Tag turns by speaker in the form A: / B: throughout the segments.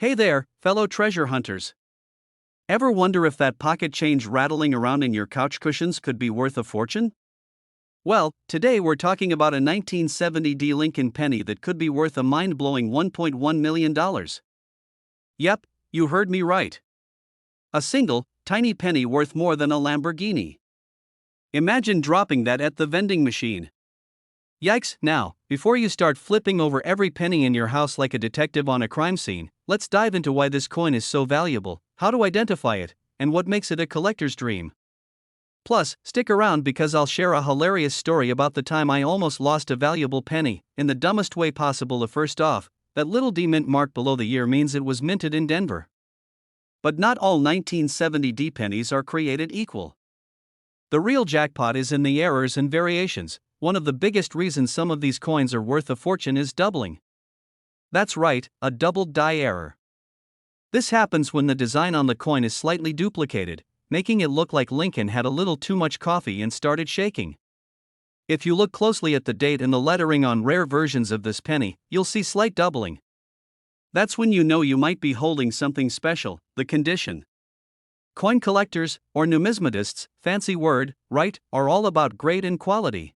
A: Hey there, fellow treasure hunters. Ever wonder if that pocket change rattling around in your couch cushions could be worth a fortune? Well, today we're talking about a 1970 Lincoln penny that could be worth a mind-blowing $1.1 million. Yep, you heard me right. A single, tiny penny worth more than a Lamborghini. Imagine dropping that at the vending machine. Yikes! Now, before you start flipping over every penny in your house like a detective on a crime scene, let's dive into why this coin is so valuable, how to identify it, and what makes it a collector's dream. Plus, stick around because I'll share a hilarious story about the time I almost lost a valuable penny, in the dumbest way possible. First off, that little D mint mark below the year means it was minted in Denver. But not all 1970 pennies are created equal. The real jackpot is in the errors and variations. One of the biggest reasons some of these coins are worth a fortune is doubling. That's right, a doubled die error. This happens when the design on the coin is slightly duplicated, making it look like Lincoln had a little too much coffee and started shaking. If you look closely at the date and the lettering on rare versions of this penny, you'll see slight doubling. That's when you know you might be holding something special. The condition. Coin collectors, or numismatists, fancy word, right, are all about grade and quality.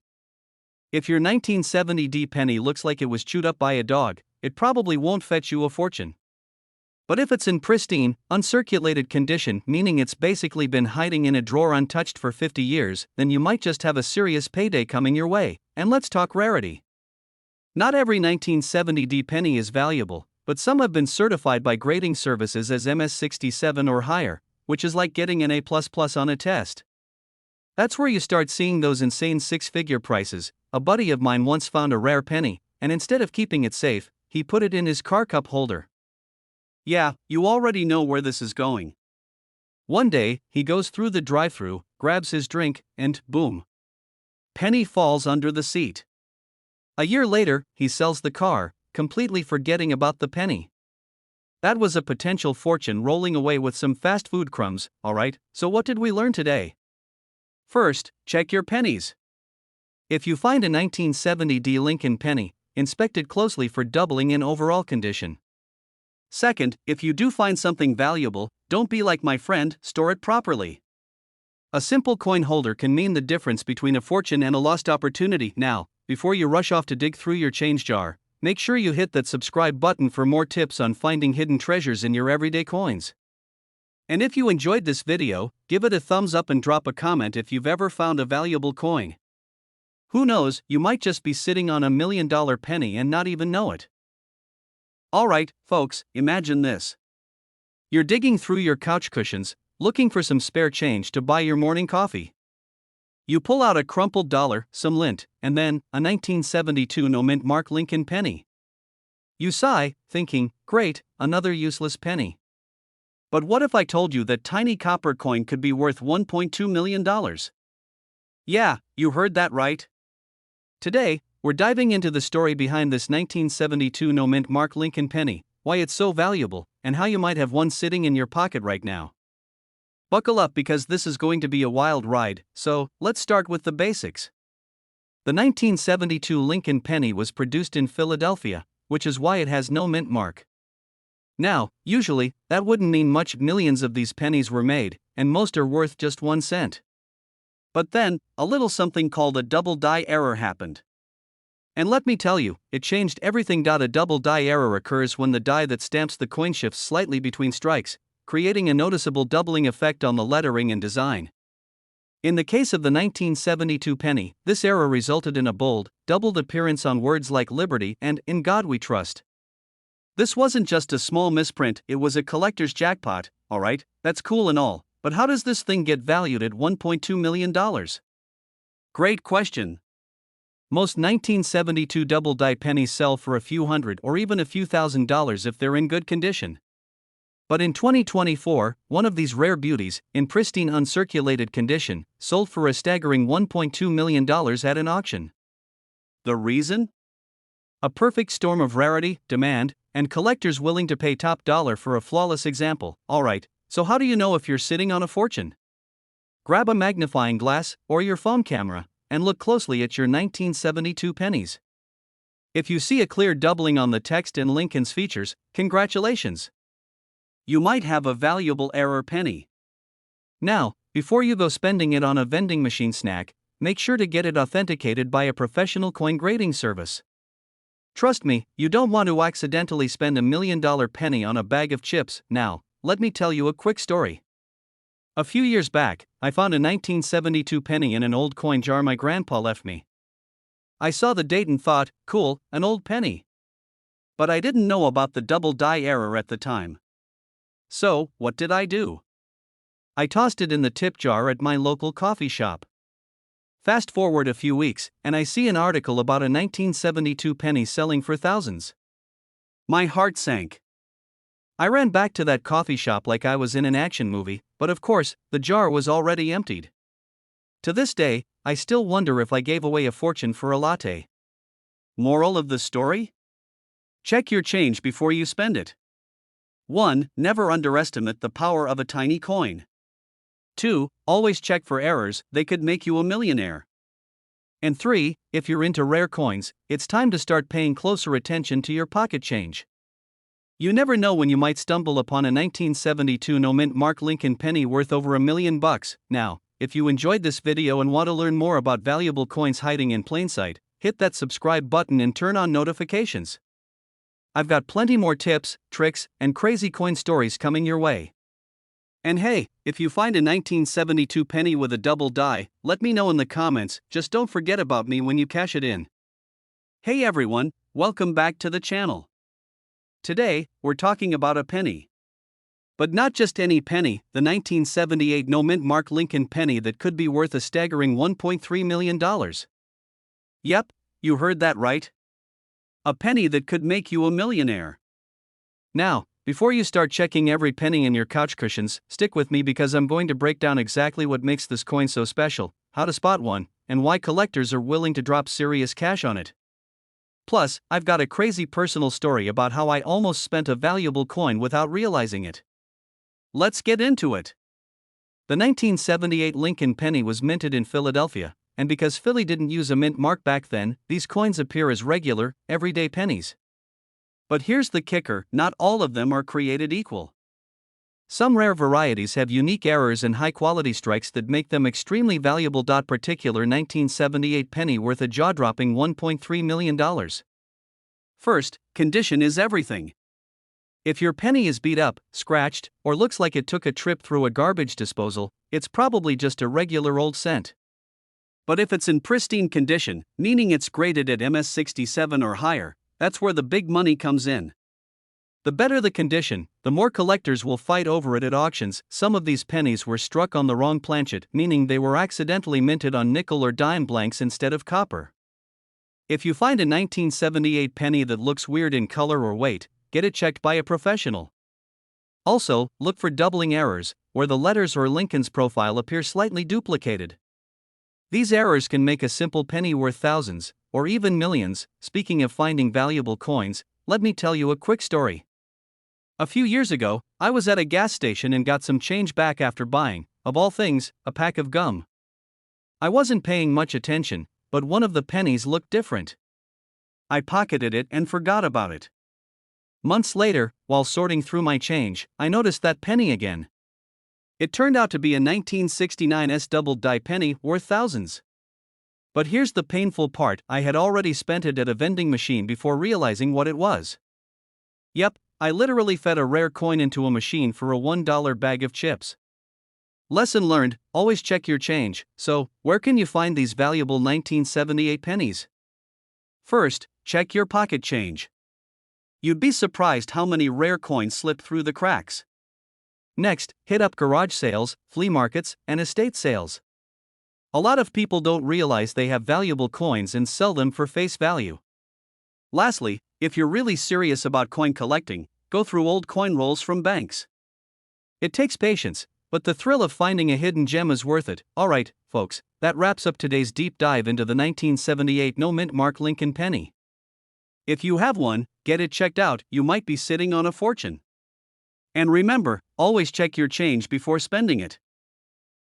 A: If your 1970 penny looks like it was chewed up by a dog, it probably won't fetch you a fortune. But if it's in pristine, uncirculated condition, meaning it's basically been hiding in a drawer untouched for 50 years, then you might just have a serious payday coming your way. And let's talk rarity. Not every 1970 penny is valuable, but some have been certified by grading services as MS67 or higher, which is like getting an A++ on a test. That's where you start seeing those insane six-figure prices. A buddy of mine once found a rare penny, and instead of keeping it safe, he put it in his car cup holder. Yeah, you already know where this is going. One day, he goes through the drive-thru, grabs his drink, and boom. Penny falls under the seat. A year later, he sells the car, completely forgetting about the penny. That was a potential fortune rolling away with some fast food crumbs. Alright, so what did we learn today? First, check your pennies. If you find a 1970 Lincoln penny, inspect it closely for doubling in overall condition. Second, if you do find something valuable, don't be like my friend, store it properly. A simple coin holder can mean the difference between a fortune and a lost opportunity. Now, before you rush off to dig through your change jar, make sure you hit that subscribe button for more tips on finding hidden treasures in your everyday coins. And if you enjoyed this video, give it a thumbs up and drop a comment if you've ever found a valuable coin. Who knows, you might just be sitting on $1 million penny and not even know it. Alright, folks, imagine this. You're digging through your couch cushions, looking for some spare change to buy your morning coffee. You pull out a crumpled dollar, some lint, and then a 1972 no mint mark Lincoln penny. You sigh, thinking, great, another useless penny. But what if I told you that tiny copper coin could be worth $1.2 million? Yeah, you heard that right. Today, we're diving into the story behind this 1972 no mint mark Lincoln penny, why it's so valuable, and how you might have one sitting in your pocket right now. Buckle up because this is going to be a wild ride, so let's start with the basics. The 1972 Lincoln penny was produced in Philadelphia, which is why it has no mint mark. Now, usually, that wouldn't mean much. Millions of these pennies were made, and most are worth just 1 cent. But then, a little something called a double die error happened. And let me tell you, it changed everything. A double die error occurs when the die that stamps the coin shifts slightly between strikes, creating a noticeable doubling effect on the lettering and design. In the case of the 1972 penny, this error resulted in a bold, doubled appearance on words like liberty and in God we trust. This wasn't just a small misprint, it was a collector's jackpot. Alright, that's cool and all, but how does this thing get valued at $1.2 million? Great question. Most 1972 double die pennies sell for a few hundred or even a few $1,000s if they're in good condition. But in 2024, one of these rare beauties, in pristine uncirculated condition, sold for a staggering $1.2 million at an auction. The reason? A perfect storm of rarity, demand, and collectors willing to pay top dollar for a flawless example. Alright, so how do you know if you're sitting on a fortune? Grab a magnifying glass, or your phone camera, and look closely at your 1972 pennies. If you see a clear doubling on the text and Lincoln's features, congratulations. you might have a valuable error penny. Now, before you go spending it on a vending machine snack, make sure to get it authenticated by a professional coin grading service. Trust me, you don't want to accidentally spend $1 million penny on a bag of chips. Now, let me tell you a quick story. A few years back, I found a 1972 penny in an old coin jar my grandpa left me. I saw the date and thought, cool, an old penny. But I didn't know about the double die error at the time. So, what did I do? I tossed it in the tip jar at my local coffee shop. Fast forward a few weeks, and I see an article about a 1972 penny selling for thousands. My heart sank. I ran back to that coffee shop like I was in an action movie, but of course, the jar was already emptied. To this day, I still wonder if I gave away a fortune for a latte. Moral of the story? Check your change before you spend it. 1. Never underestimate the power of a tiny coin. 2. Always check for errors, they could make you a millionaire. And 3. If you're into rare coins, it's time to start paying closer attention to your pocket change. You never know when you might stumble upon a 1972 no-mint mark Lincoln penny worth over $1 million. Now, if you enjoyed this video and want to learn more about valuable coins hiding in plain sight, hit that subscribe button and turn on notifications. I've got plenty more tips, tricks, and crazy coin stories coming your way. And hey, if you find a 1972 penny with a double die, let me know in the comments. Just don't forget about me when you cash it in. Hey everyone, welcome back to the channel. Today, we're talking about a penny. But not just any penny, the 1978 no-mint mark Lincoln penny that could be worth a staggering $1.3 million. Yep, you heard that right. A penny that could make you a millionaire. Now, before you start checking every penny in your couch cushions, stick with me because I'm going to break down exactly what makes this coin so special, how to spot one, and why collectors are willing to drop serious cash on it. Plus, I've got a crazy personal story about how I almost spent a valuable coin without realizing it. Let's get into it. The 1978 Lincoln penny was minted in Philadelphia, and because Philly didn't use a mint mark back then, these coins appear as regular, everyday pennies. But here's the kicker, not all of them are created equal. Some rare varieties have unique errors and high-quality strikes that make them extremely valuable. Particular 1978 penny worth a jaw-dropping $1.3 million. First, condition is everything. If your penny is beat up, scratched, or looks like it took a trip through a garbage disposal, it's probably just a regular old cent. But if it's in pristine condition, meaning it's graded at MS67 or higher, that's where the big money comes in. The better the condition, the more collectors will fight over it at auctions. Some of these pennies were struck on the wrong planchet, meaning they were accidentally minted on nickel or dime blanks instead of copper. If you find a 1978 penny that looks weird in color or weight, get it checked by a professional. Also, look for doubling errors, where the letters or Lincoln's profile appear slightly duplicated. These errors can make a simple penny worth thousands, or even millions. Speaking of finding valuable coins, let me tell you a quick story. A few years ago, I was at a gas station and got some change back after buying, of all things, a pack of gum. I wasn't paying much attention, but one of the pennies looked different. I pocketed it and forgot about it. Months later, while sorting through my change, I noticed that penny again. It turned out to be a 1969 double die penny worth thousands. But here's the painful part, I had already spent it at a vending machine before realizing what it was. Yep, I literally fed a rare coin into a machine for a $1 bag of chips. Lesson learned, always check your change. So, where can you find these valuable 1978 pennies? First, check your pocket change. You'd be surprised how many rare coins slip through the cracks. Next, hit up garage sales, flea markets, and estate sales. A lot of people don't realize they have valuable coins and sell them for face value. Lastly, if you're really serious about coin collecting, go through old coin rolls from banks. It takes patience, but the thrill of finding a hidden gem is worth it. Alright, folks, that wraps up today's deep dive into the 1978 no-mint mark Lincoln penny. If you have one, get it checked out, you might be sitting on a fortune. And remember, always check your change before spending it.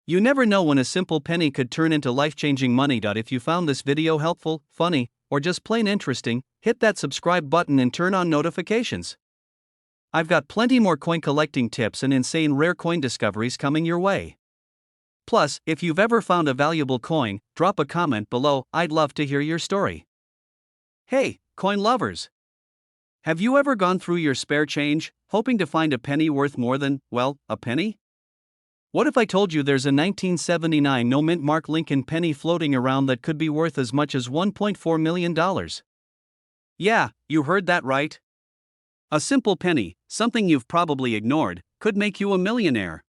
A: You never know when a simple penny could turn into life-changing money. If you found this video helpful, funny, or just plain interesting, hit that subscribe button and turn on notifications. I've got plenty more coin collecting tips and insane rare coin discoveries coming your way. Plus, if you've ever found a valuable coin, drop a comment below, I'd love to hear your story. Hey, coin lovers! Have you ever gone through your spare change, hoping to find a penny worth more than, well, a penny? What if I told you there's a 1979 no-mint mark Lincoln penny floating around that could be worth as much as $1.4 million? Yeah, you heard that right. A simple penny, something you've probably ignored, could make you a millionaire.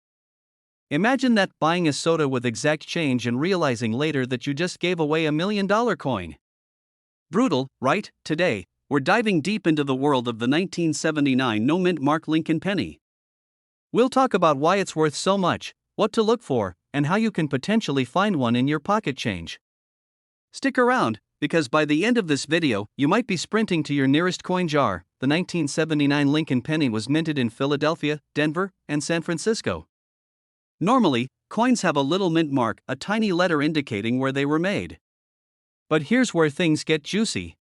A: Imagine that, buying a soda with exact change and realizing later that you just gave away $1 million coin. Brutal, right? Today, we're diving deep into the world of the 1979 no-mint mark Lincoln penny. We'll talk about why it's worth so much, what to look for, and how you can potentially find one in your pocket change. Stick around, because by the end of this video, you might be sprinting to your nearest coin jar. The 1979 Lincoln penny was minted in Philadelphia, Denver, and San Francisco. Normally, coins have a little mint mark, a tiny letter indicating where they were made. But here's where things get juicy.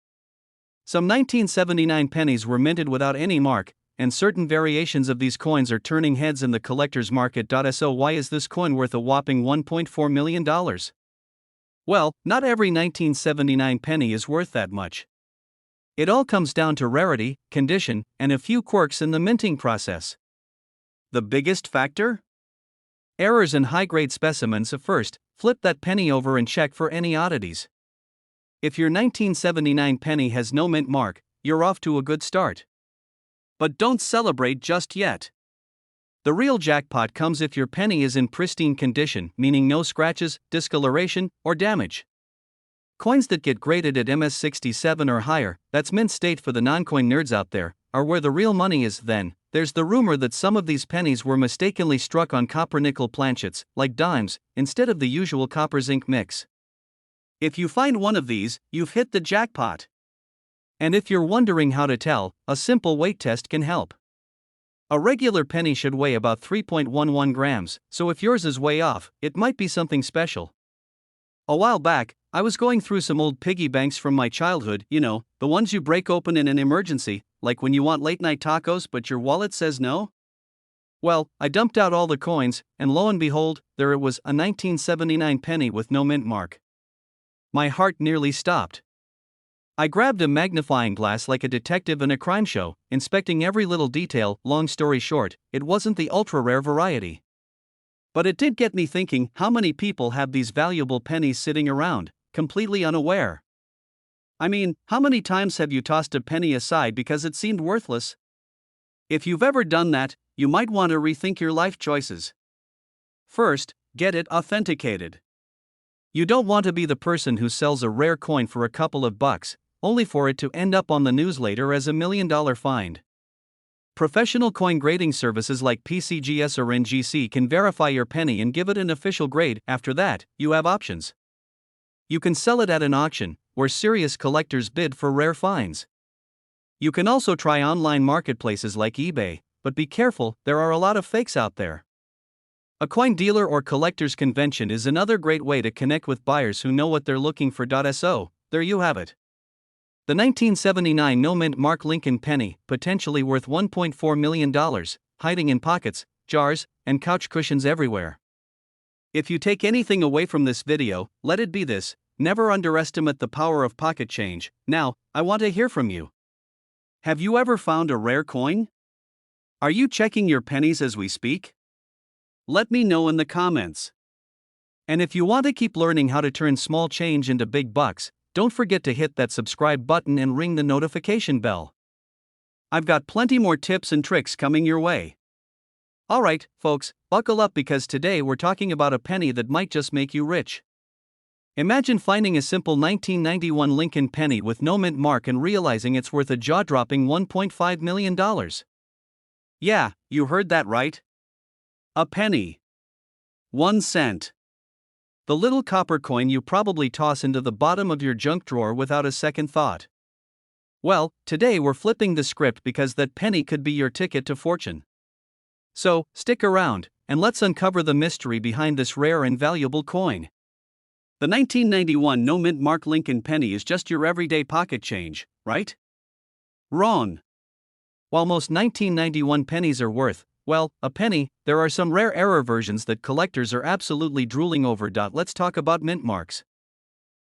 A: Some 1979 pennies were minted without any mark, and certain variations of these coins are turning heads in the collector's market. So why is this coin worth a whopping $1.4 million? Well, not every 1979 penny is worth that much. It all comes down to rarity, condition, and a few quirks in the minting process. The biggest factor? Errors in high-grade specimens. First, flip that penny over and check for any oddities. If your 1979 penny has no mint mark, you're off to a good start. But don't celebrate just yet. The real jackpot comes if your penny is in pristine condition, meaning no scratches, discoloration, or damage. Coins that get graded at MS67 or higher, that's mint state for the non-coin nerds out there, are where the real money is. Then, there's the rumor that some of these pennies were mistakenly struck on copper-nickel planchets, like dimes, instead of the usual copper-zinc mix. If you find one of these, you've hit the jackpot. And if you're wondering how to tell, a simple weight test can help. A regular penny should weigh about 3.11 grams, so if yours is way off, it might be something special. A while back, I was going through some old piggy banks from my childhood, the ones you break open in an emergency, like when you want late-night tacos but your wallet says no. Well, I dumped out all the coins, and lo and behold, there it was, a 1979 penny with no mint mark. My heart nearly stopped. I grabbed a magnifying glass like a detective in a crime show, inspecting every little detail. Long story short, it wasn't the ultra-rare variety. But it did get me thinking, how many people have these valuable pennies sitting around, completely unaware? I mean, how many times have you tossed a penny aside because it seemed worthless? If you've ever done that, you might want to rethink your life choices. First, get it authenticated. You don't want to be the person who sells a rare coin for a couple of bucks, only for it to end up on the news later as $1 million find. Professional coin grading services like PCGS or NGC can verify your penny and give it an official grade. After that, you have options. You can sell it at an auction, where serious collectors bid for rare finds. You can also try online marketplaces like eBay, but be careful, there are a lot of fakes out there. A coin dealer or collector's convention is another great way to connect with buyers who know what they're looking for. So, there you have it. The 1979 no-mint mark Lincoln penny, potentially worth $1.4 million, hiding in pockets, jars, and couch cushions everywhere. If you take anything away from this video, let it be this: never underestimate the power of pocket change. Now, I want to hear from you. Have you ever found a rare coin? Are you checking your pennies as we speak? Let me know in the comments. And if you want to keep learning how to turn small change into big bucks, don't forget to hit that subscribe button and ring the notification bell. I've got plenty more tips and tricks coming your way. Alright, folks, buckle up because today we're talking about a penny that might just make you rich. Imagine finding a simple 1991 Lincoln penny with no mint mark and realizing it's worth a jaw-dropping $1.5 million. Yeah, you heard that right. A penny. 1 cent. The little copper coin you probably toss into the bottom of your junk drawer without a second thought. Well, today we're flipping the script because that penny could be your ticket to fortune. So, stick around, and let's uncover the mystery behind this rare and valuable coin. The 1991 no-mint mark Lincoln penny is just your everyday pocket change, right? Wrong. While most 1991 pennies are worth, well, a penny, there are some rare error versions that collectors are absolutely drooling over. Let's talk about mint marks.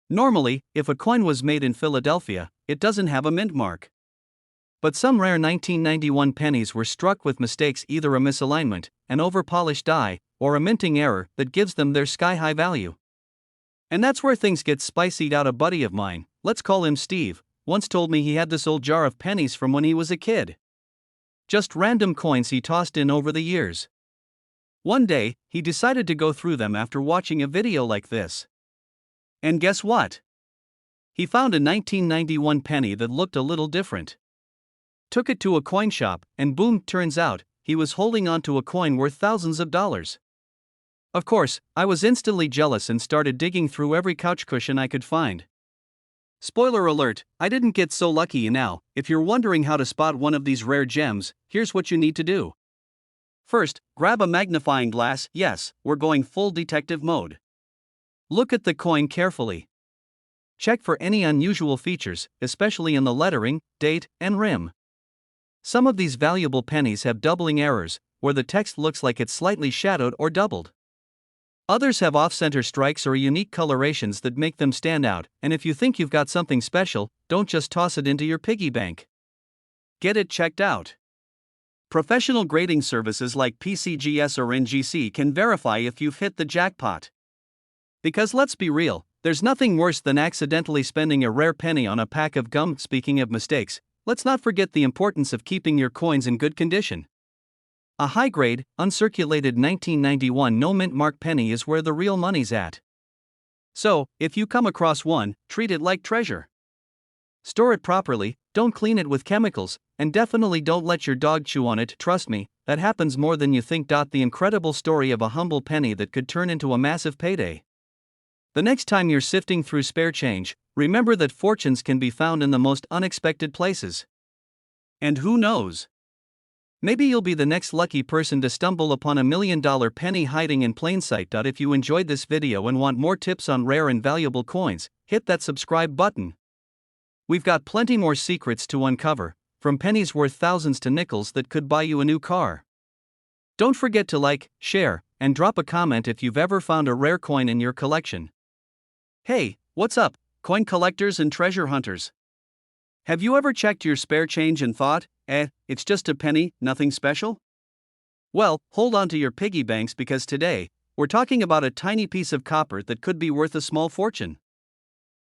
A: Normally, if a coin was made in Philadelphia, it doesn't have a mint mark. But some rare 1991 pennies were struck with mistakes, either a misalignment, an over-polished die, or a minting error that gives them their sky-high value. And that's where things get spicy. A buddy of mine, let's call him Steve, once told me he had this old jar of pennies from when he was a kid. Just random coins he tossed in over the years. One day, he decided to go through them after watching a video like this. And guess what? He found a 1991 penny that looked a little different. Took it to a coin shop, and boom, turns out, he was holding onto a coin worth thousands of dollars. Of course, I was instantly jealous and started digging through every couch cushion I could find. Spoiler alert, I didn't get so lucky. Now, if you're wondering how to spot one of these rare gems, here's what you need to do. First, grab a magnifying glass. Yes, we're going full detective mode. Look at the coin carefully. Check for any unusual features, especially in the lettering, date, and rim. Some of these valuable pennies have doubling errors, where the text looks like it's slightly shadowed or doubled. Others have off-center strikes or unique colorations that make them stand out, and if you think you've got something special, don't just toss it into your piggy bank. Get it checked out. Professional grading services like PCGS or NGC can verify if you've hit the jackpot. Because let's be real, there's nothing worse than accidentally spending a rare penny on a pack of gum. Speaking of mistakes, let's not forget the importance of keeping your coins in good condition. A high-grade, uncirculated 1991 no-mint mark penny is where the real money's at. So, if you come across one, treat it like treasure. Store it properly, don't clean it with chemicals, and definitely don't let your dog chew on it. Trust me, that happens more than you think. The incredible story of a humble penny that could turn into a massive payday. The next time you're sifting through spare change, remember that fortunes can be found in the most unexpected places. And who knows? Maybe you'll be the next lucky person to stumble upon a $1 million penny hiding in plain sight. If you enjoyed this video and want more tips on rare and valuable coins, hit that subscribe button. We've got plenty more secrets to uncover, from pennies worth thousands to nickels that could buy you a new car. Don't forget to like, share, and drop a comment if you've ever found a rare coin in your collection. Hey, what's up, coin collectors and treasure hunters? Have you ever checked your spare change and thought, it's just a penny, nothing special? Well, hold on to your piggy banks, because today, we're talking about a tiny piece of copper that could be worth a small fortune.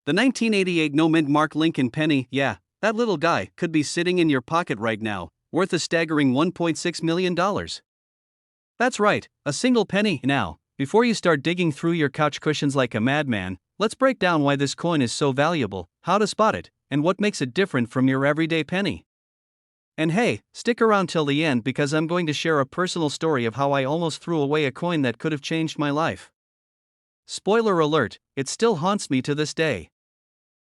A: The 1988 no-mint mark Lincoln penny, yeah, that little guy, could be sitting in your pocket right now, worth a staggering $1.6 million. That's right, a single penny. Now, before you start digging through your couch cushions like a madman, let's break down why this coin is so valuable, how to spot it, and what makes it different from your everyday penny. And hey, stick around till the end, because I'm going to share a personal story of how I almost threw away a coin that could have changed my life. Spoiler alert, it still haunts me to this day.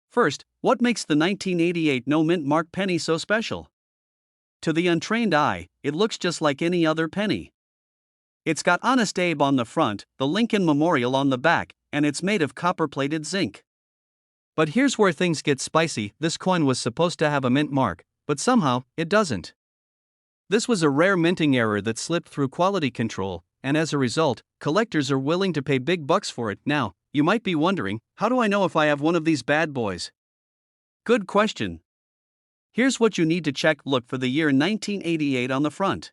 A: First, what makes the 1988 no-mint mark penny so special? To the untrained eye, it looks just like any other penny. It's got Honest Abe on the front, the Lincoln Memorial on the back, and it's made of copper-plated zinc. But here's where things get spicy. This coin was supposed to have a mint mark, but somehow, it doesn't. This was a rare minting error that slipped through quality control, and as a result, collectors are willing to pay big bucks for it. Now, you might be wondering, how do I know if I have one of these bad boys? Good question. Here's what you need to check. Look for the year 1988 on the front.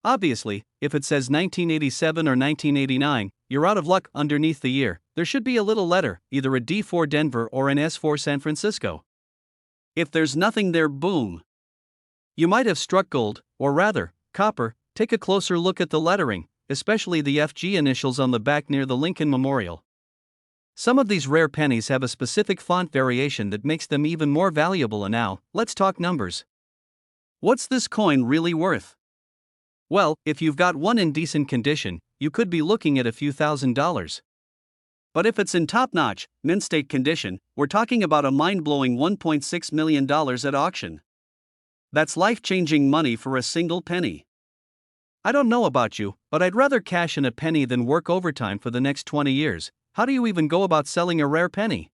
A: Obviously, if it says 1987 or 1989, you're out of luck. Underneath the year, there should be a little letter, either a D for Denver or an S for San Francisco. If there's nothing there, boom. You might have struck gold, or rather, copper. Take a closer look at the lettering, especially the FG initials on the back near the Lincoln Memorial. Some of these rare pennies have a specific font variation that makes them even more valuable. And now, let's talk numbers. What's this coin really worth? Well, if you've got one in decent condition, you could be looking at a few $1,000s. But if it's in top-notch, mint-state condition, we're talking about a mind-blowing $1.6 million at auction. That's life-changing money for a single penny. I don't know about you, but I'd rather cash in a penny than work overtime for the next 20 years. How do you even go about selling a rare penny?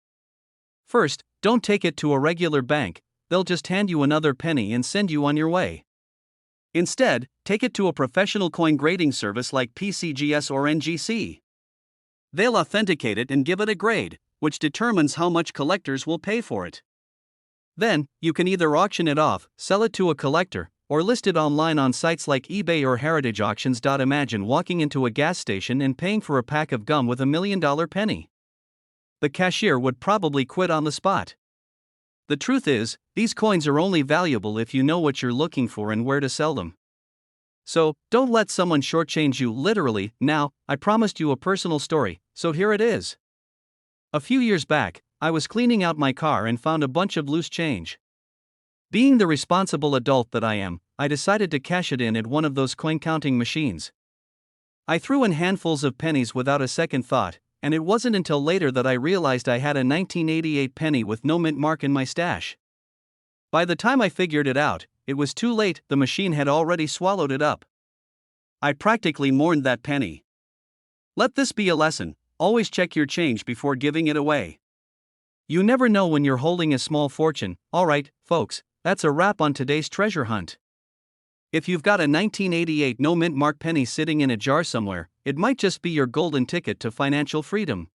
A: First, don't take it to a regular bank. they'll just hand you another penny and send you on your way. Instead, take it to a professional coin grading service like PCGS or NGC. They'll authenticate it and give it a grade, which determines how much collectors will pay for it. Then, you can either auction it off, sell it to a collector, or list it online on sites like eBay or Heritage Auctions. Imagine walking into a gas station and paying for a pack of gum with $1 million penny. The cashier would probably quit on the spot. The truth is, these coins are only valuable if you know what you're looking for and where to sell them. So, don't let someone shortchange you literally. Now, I promised you a personal story, so here it is. A few years back, I was cleaning out my car and found a bunch of loose change. Being the responsible adult that I am, I decided to cash it in at one of those coin counting machines. I threw in handfuls of pennies without a second thought, and it wasn't until later that I realized I had a 1988 penny with no mint mark in my stash. By the time I figured it out, it was too late. The machine had already swallowed it up. I practically mourned that penny. Let this be a lesson: always check your change before giving it away. You never know when you're holding a small fortune. Alright, folks, that's a wrap on today's treasure hunt. If you've got a 1988 no mint mark penny sitting in a jar somewhere, it might just be your golden ticket to financial freedom.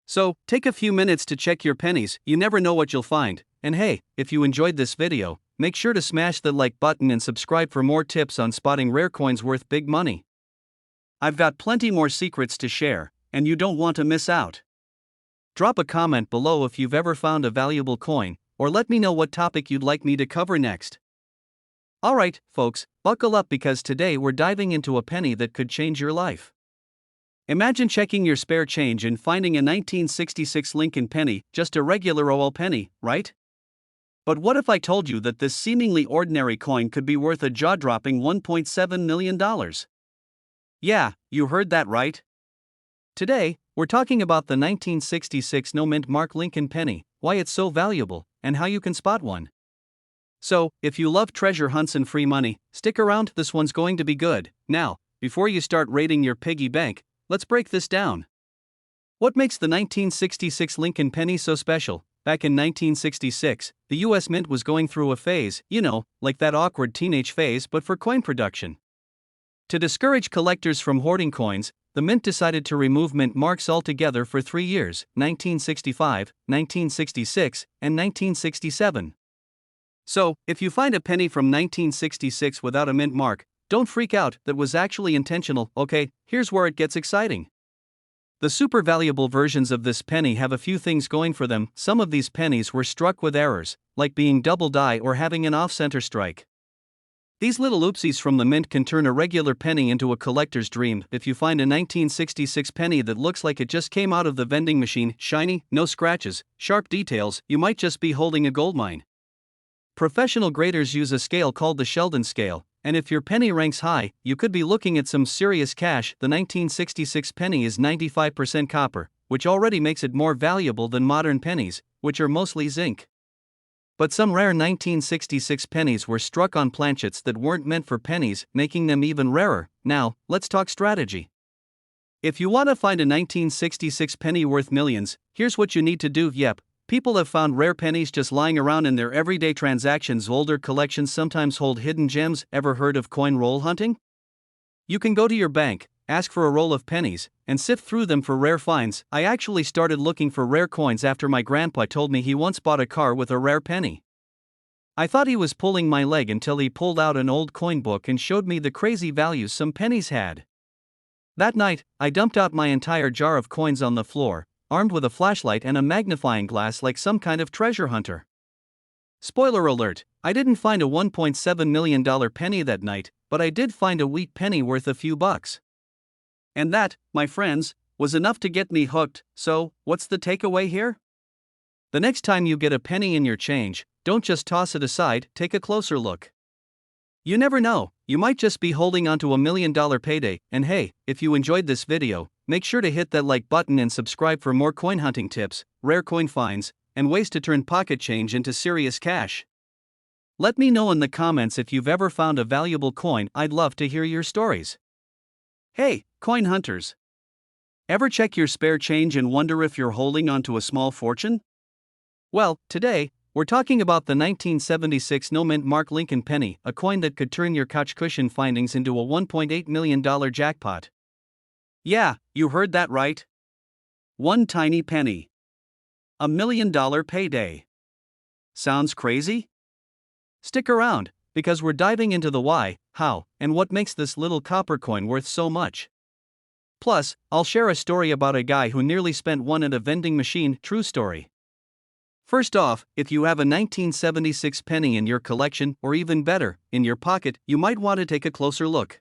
A: So, take a few minutes to check your pennies. You never know what you'll find. And hey, if you enjoyed this video, make sure to smash the like button and subscribe for more tips on spotting rare coins worth big money. I've got plenty more secrets to share, and you don't want to miss out. Drop a comment below if you've ever found a valuable coin, or let me know what topic you'd like me to cover next. Alright, folks, buckle up because today we're diving into a penny that could change your life. Imagine checking your spare change and finding a 1966 Lincoln penny, just a regular old penny, right? But what if I told you that this seemingly ordinary coin could be worth a jaw-dropping $1.7 million? Yeah, you heard that right. Today, we're talking about the 1966 no mint mark Lincoln penny, why it's so valuable, and how you can spot one. So, if you love treasure hunts and free money, stick around, this one's going to be good. Now, before you start raiding your piggy bank, let's break this down. What makes the 1966 Lincoln penny so special? Back in 1966, the US Mint was going through a phase, like that awkward teenage phase but for coin production. To discourage collectors from hoarding coins, the Mint decided to remove mint marks altogether for 3 years, 1965, 1966, and 1967. So, if you find a penny from 1966 without a mint mark, don't freak out, that was actually intentional. Okay, here's where it gets exciting. The super valuable versions of this penny have a few things going for them. Some of these pennies were struck with errors, like being double die or having an off-center strike. These little oopsies from the Mint can turn a regular penny into a collector's dream. If you find a 1966 penny that looks like it just came out of the vending machine, shiny, no scratches, sharp details, you might just be holding a goldmine. Professional graders use a scale called the Sheldon scale, and if your penny ranks high, you could be looking at some serious cash. The 1966 penny is 95% copper, which already makes it more valuable than modern pennies, which are mostly zinc. But some rare 1966 pennies were struck on planchets that weren't meant for pennies, making them even rarer. Now, let's talk strategy. If you want to find a 1966 penny worth millions, here's what you need to do. Yep, people have found rare pennies just lying around in their everyday transactions. Older collections sometimes hold hidden gems. Ever heard of coin roll hunting? You can go to your bank, ask for a roll of pennies, and sift through them for rare finds. I actually started looking for rare coins after my grandpa told me he once bought a car with a rare penny. I thought he was pulling my leg until he pulled out an old coin book and showed me the crazy values some pennies had. That night, I dumped out my entire jar of coins on the floor, armed with a flashlight and a magnifying glass like some kind of treasure hunter. Spoiler alert, I didn't find a $1.7 million penny that night, but I did find a wheat penny worth a few bucks. And that, my friends, was enough to get me hooked. So, what's the takeaway here? The next time you get a penny in your change, don't just toss it aside, take a closer look. You never know, you might just be holding onto $1 million payday. And hey, if you enjoyed this video, make sure to hit that like button and subscribe for more coin hunting tips, rare coin finds, and ways to turn pocket change into serious cash. Let me know in the comments if you've ever found a valuable coin. I'd love to hear your stories. Hey, coin hunters! Ever check your spare change and wonder if you're holding onto a small fortune? Well, today, we're talking about the 1976 no-mint mark Lincoln penny, a coin that could turn your couch cushion findings into a $1.8 million jackpot. Yeah, you heard that right. One tiny penny. $1 million payday. Sounds crazy? Stick around, because we're diving into the why, how, and what makes this little copper coin worth so much. Plus, I'll share a story about a guy who nearly spent one at a vending machine. True story. First off, if you have a 1976 penny in your collection, or even better, in your pocket, you might want to take a closer look.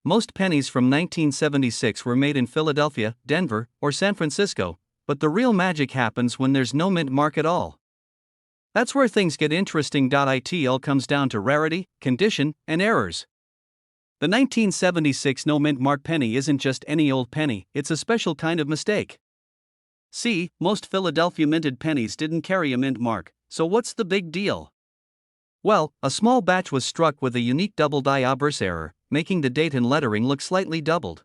A: Most pennies from 1976 were made in Philadelphia, Denver, or San Francisco, but the real magic happens when there's no mint mark at all. That's where things get interesting. It all comes down to rarity, condition, and errors. The 1976 no mint mark penny isn't just any old penny, it's a special kind of mistake. See, most Philadelphia minted pennies didn't carry a mint mark, so what's the big deal? Well, a small batch was struck with a unique double die obverse error, making the date and lettering look slightly doubled.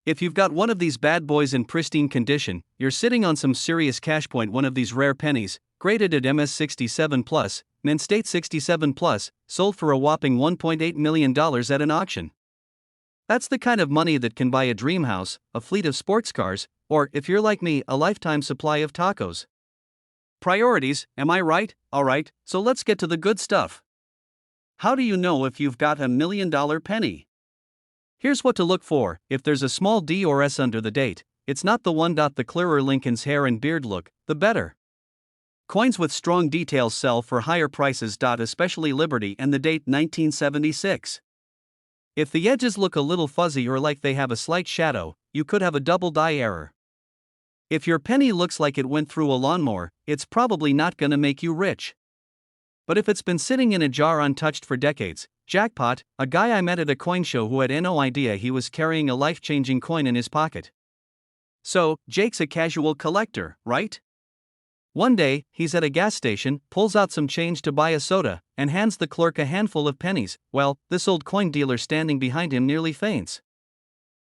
A: If you've got one of these bad boys in pristine condition, you're sitting on some serious cash. One of these rare pennies, graded at MS67+, mint state 67+, sold for a whopping $1.8 million at an auction. That's the kind of money that can buy a dream house, a fleet of sports cars, or, if you're like me, a lifetime supply of tacos. Priorities, am I right? Alright, so let's get to the good stuff. How do you know if you've got $1 million penny? Here's what to look for: if there's a small D or S under the date, it's not the one. The clearer Lincoln's hair and beard look, the better. Coins with strong details sell for higher prices. Especially Liberty and the date 1976. If the edges look a little fuzzy or like they have a slight shadow, you could have a double die error. If your penny looks like it went through a lawnmower, it's probably not gonna make you rich. But if it's been sitting in a jar untouched for decades, jackpot. A guy I met at a coin show who had no idea he was carrying a life-changing coin in his pocket. So, Jake's a casual collector, right? One day, he's at a gas station, pulls out some change to buy a soda, and hands the clerk a handful of pennies. Well, this old coin dealer standing behind him nearly faints.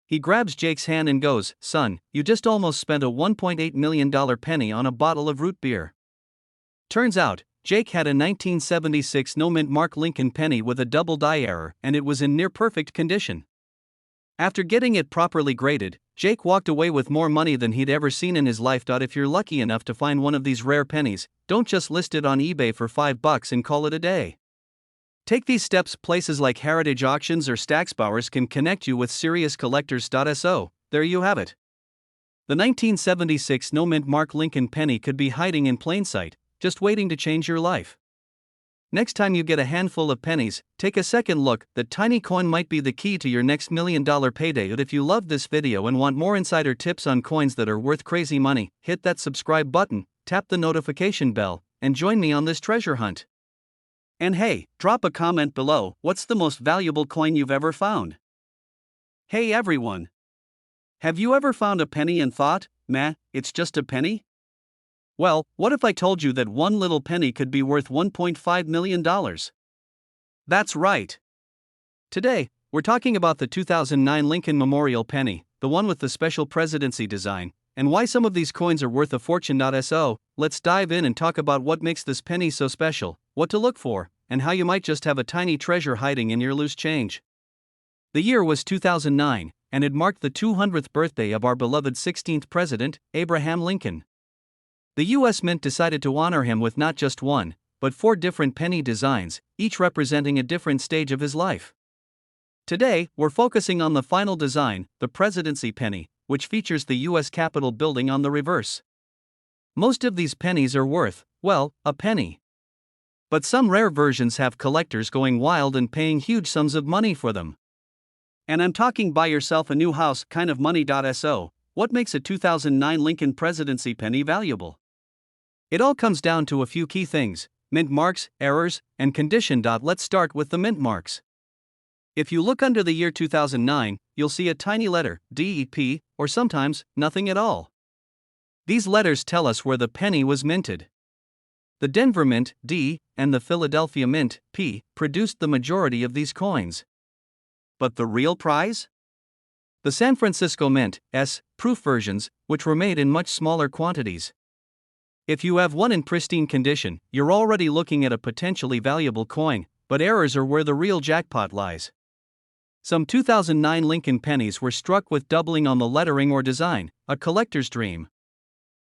A: He grabs Jake's hand and goes, "Son, you just almost spent a $1.8 million penny on a bottle of root beer." Turns out, Jake had a 1976 no mint mark Lincoln penny with a double die error, and it was in near perfect condition. After getting it properly graded, Jake walked away with more money than he'd ever seen in his life. If you're lucky enough to find one of these rare pennies, don't just list it on eBay for $5 and call it a day. Take these steps. Places like Heritage Auctions or Stacksbowers can connect you with serious collectors. So, there you have it. The 1976 no mint mark Lincoln penny could be hiding in plain sight, just waiting to change your life. Next time you get a handful of pennies, take a second look. That tiny coin might be the key to your next $1 million payday. If you loved this video and want more insider tips on coins that are worth crazy money, hit that subscribe button, tap the notification bell, and join me on this treasure hunt. And hey, drop a comment below. What's the most valuable coin you've ever found? Hey everyone! Have you ever found a penny and thought, meh, it's just a penny? Well, what if I told you that one little penny could be worth $1.5 million? That's right. Today, we're talking about the 2009 Lincoln Memorial Penny, the one with the special presidency design, and why some of these coins are worth a fortune. So, let's dive in and talk about what makes this penny so special, what to look for, and how you might just have a tiny treasure hiding in your loose change. The year was 2009, and it marked the 200th birthday of our beloved 16th president, Abraham Lincoln. The U.S. Mint decided to honor him with not just one, but 4 different penny designs, each representing a different stage of his life. Today, we're focusing on the final design, the presidency penny, which features the U.S. Capitol building on the reverse. Most of these pennies are worth, well, a penny. But some rare versions have collectors going wild and paying huge sums of money for them. And I'm talking buy yourself a new house kind of money. So, what makes a 2009 Lincoln presidency penny valuable? It all comes down to a few key things: mint marks, errors, and condition. Let's start with the mint marks. If you look under the year 2009, you'll see a tiny letter, DEP, or sometimes, nothing at all. These letters tell us where the penny was minted. The Denver Mint, D, and the Philadelphia Mint, P, produced the majority of these coins. But the real prize? The San Francisco Mint, S, proof versions, which were made in much smaller quantities. If you have one in pristine condition, you're already looking at a potentially valuable coin, but errors are where the real jackpot lies. Some 2009 Lincoln pennies were struck with doubling on the lettering or design, a collector's dream.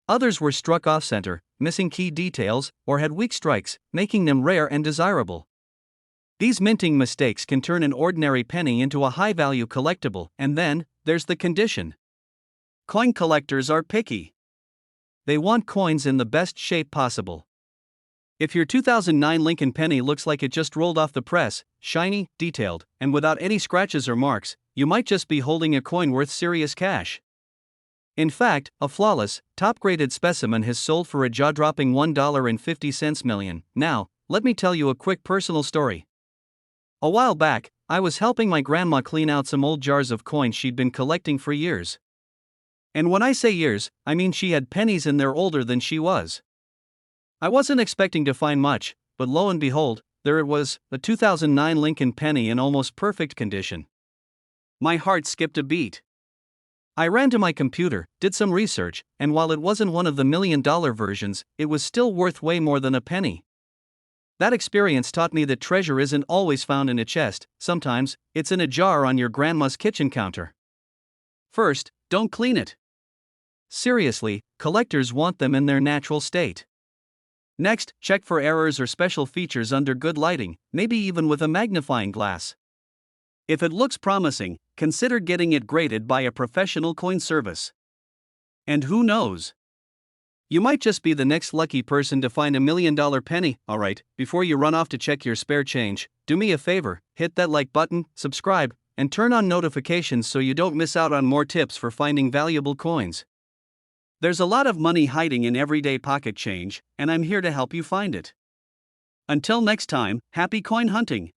A: Others were struck off-center, missing key details, or had weak strikes, making them rare and desirable. These minting mistakes can turn an ordinary penny into a high-value collectible, and then, there's the condition. Coin collectors are picky. They want coins in the best shape possible. If your 2009 Lincoln penny looks like it just rolled off the press, shiny, detailed, and without any scratches or marks, you might just be holding a coin worth serious cash. In fact, a flawless, top-graded specimen has sold for a jaw-dropping $1.50 million. Now, let me tell you a quick personal story. A while back, I was helping my grandma clean out some old jars of coins she'd been collecting for years. And when I say years, I mean she had pennies and they're older than she was. I wasn't expecting to find much, but lo and behold, there it was, a 2009 Lincoln penny in almost perfect condition. My heart skipped a beat. I ran to my computer, did some research, and while it wasn't one of the $1 million versions, it was still worth way more than a penny. That experience taught me that treasure isn't always found in a chest, sometimes, it's in a jar on your grandma's kitchen counter. First, don't clean it. Seriously, collectors want them in their natural state. Next, check for errors or special features under good lighting, maybe even with a magnifying glass. If it looks promising, consider getting it graded by a professional coin service. And who knows? You might just be the next lucky person to find $1 million penny. Alright, before you run off to check your spare change, do me a favor, hit that like button, subscribe, and turn on notifications so you don't miss out on more tips for finding valuable coins. There's a lot of money hiding in everyday pocket change, and I'm here to help you find it. Until next time, happy coin hunting!